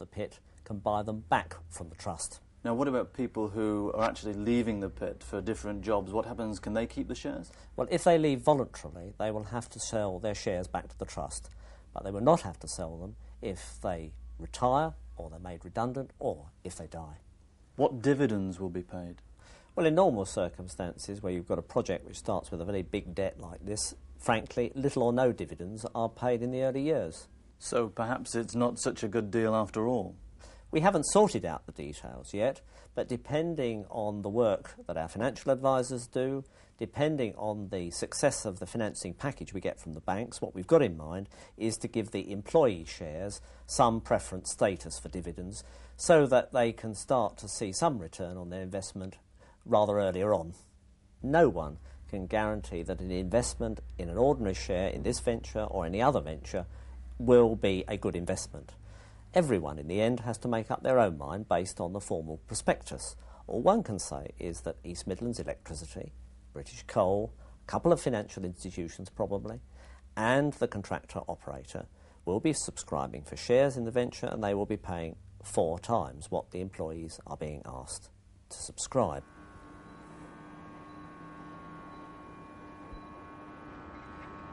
the pit can buy them back from the trust. Now, what about people who are actually leaving the pit for different jobs? What happens? Can they keep the shares? Well, if they leave voluntarily, they will have to sell their shares back to the trust, but they will not have to sell them if they retire, or they're made redundant, or if they die. What dividends will be paid? Well, in normal circumstances, where you've got a project which starts with a very big debt like this, frankly, little or no dividends are paid in the early years. So perhaps it's not such a good deal after all. We haven't sorted out the details yet, but depending on the work that our financial advisors do, depending on the success of the financing package we get from the banks, what we've got in mind is to give the employee shares some preference status for dividends so that they can start to see some return on their investment rather earlier on. No one can guarantee that an investment in an ordinary share in this venture or any other venture will be a good investment. Everyone in the end has to make up their own mind based on the formal prospectus. All one can say is that East Midlands Electricity, British Coal, a couple of financial institutions probably, and the contractor operator will be subscribing for shares in the venture, and they will be paying 4 times what the employees are being asked to subscribe.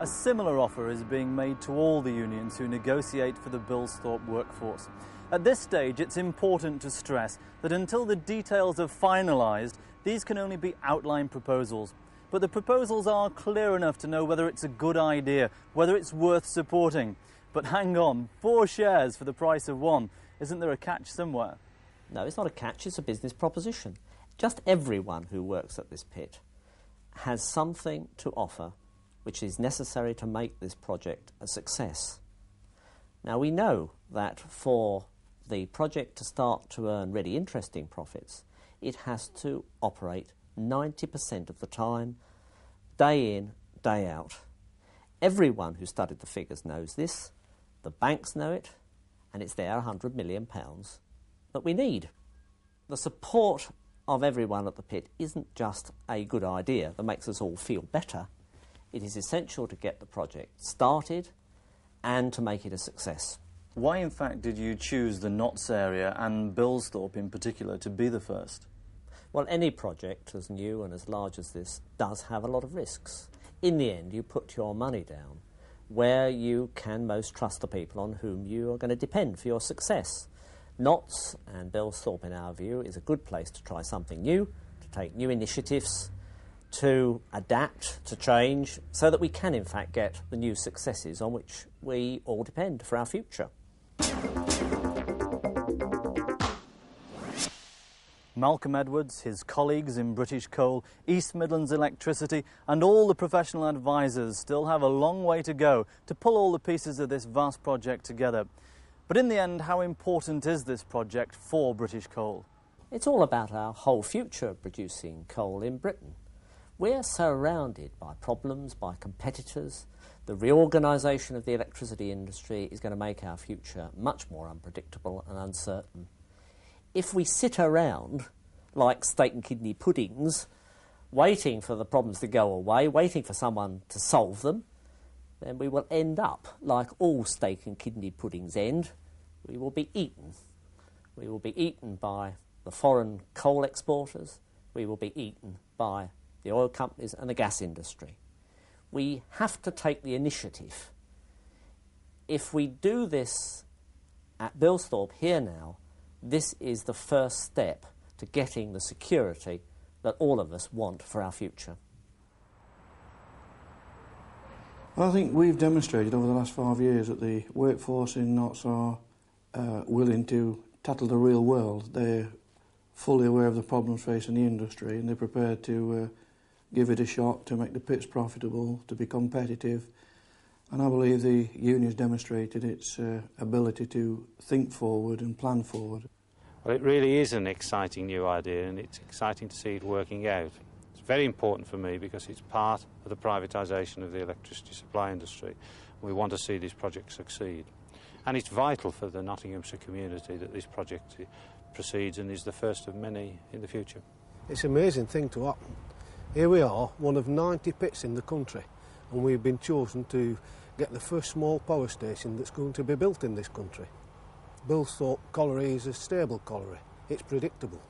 A similar offer is being made to all the unions who negotiate for the Bilsthorpe workforce. At this stage, it's important to stress that until the details are finalised, these can only be outline proposals. But the proposals are clear enough to know whether it's a good idea, whether it's worth supporting. But hang on, 4 shares for the price of 1. Isn't there a catch somewhere? No, it's not a catch, it's a business proposition. Just everyone who works at this pit has something to offer which is necessary to make this project a success. Now, we know that for the project to start to earn really interesting profits, it has to operate 90% of the time, day in, day out. Everyone who studied the figures knows this, the banks know it, and it's their £100 million that we need. The support of everyone at the pit isn't just a good idea that makes us all feel better. It is essential to get the project started and to make it a success. Why, in fact, did you choose the Notts area and Bilsthorpe in particular to be the first? Well, any project as new and as large as this does have a lot of risks. In the end, you put your money down where you can most trust the people on whom you are going to depend for your success. Notts and Bilsthorpe, in our view, is a good place to try something new, to take new initiatives, to adapt, to change, so that we can in fact get the new successes on which we all depend for our future. Malcolm Edwards, his colleagues in British Coal, East Midlands Electricity and all the professional advisors still have a long way to go to pull all the pieces of this vast project together. But in the end, how important is this project for British Coal? It's all about our whole future of producing coal in Britain. We're surrounded by problems, by competitors. The reorganisation of the electricity industry is going to make our future much more unpredictable and uncertain. If we sit around like steak and kidney puddings, waiting for the problems to go away, waiting for someone to solve them, then we will end up like all steak and kidney puddings end. We will be eaten. We will be eaten by the foreign coal exporters. We will be eaten by the oil companies and the gas industry. We have to take the initiative. If we do this at Bilsthorpe here now, this is the first step to getting the security that all of us want for our future. Well, I think we've demonstrated over the last 5 years that the workforce in Notts are willing to tackle the real world. They're fully aware of the problems facing the industry, and they're prepared to give it a shot, to make the pits profitable, to be competitive. And I believe the union's demonstrated its ability to think forward and plan forward. Well, it really is an exciting new idea, and it's exciting to see it working out. It's very important for me because it's part of the privatisation of the electricity supply industry. We want to see this project succeed. And it's vital for the Nottinghamshire community that this project proceeds and is the first of many in the future. It's an amazing thing to happen. Here we are, one of 90 pits in the country, and we've been chosen to get the first small power station that's going to be built in this country. Bilsthorpe Colliery is a stable colliery. It's predictable.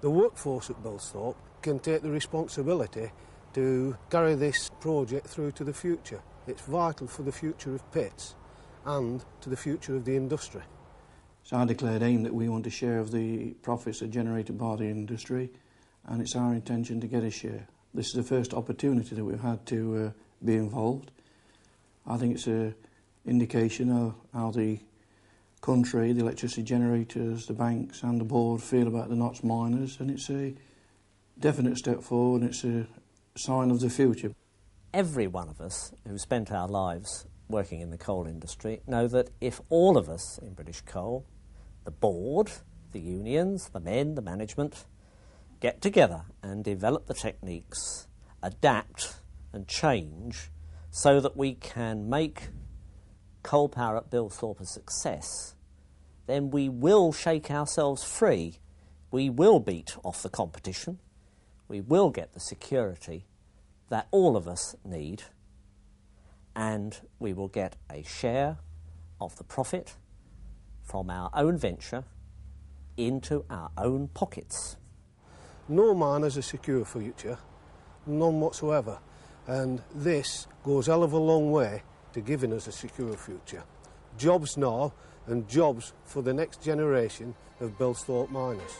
The workforce at Bilsthorpe can take the responsibility to carry this project through to the future. It's vital for the future of pits and to the future of the industry. It's our declared aim that we want a share of the profits that are generated by the industry, and it's our intention to get a share. This is the first opportunity that we've had to be involved. I think it's an indication of how the country, the electricity generators, the banks and the board feel about the Notts miners, and it's a definite step forward and it's a sign of the future. Every one of us who spent our lives working in the coal industry know that if all of us in British Coal, the board, the unions, the men, the management, get together and develop the techniques, adapt and change so that we can make coal power at Bilsthorpe a success, then we will shake ourselves free. We will beat off the competition. We will get the security that all of us need, and we will get a share of the profit from our own venture into our own pockets. No mine has a secure future, none whatsoever, and this goes a hell of a long way to giving us a secure future. Jobs now and jobs for the next generation of Bilsthorpe miners.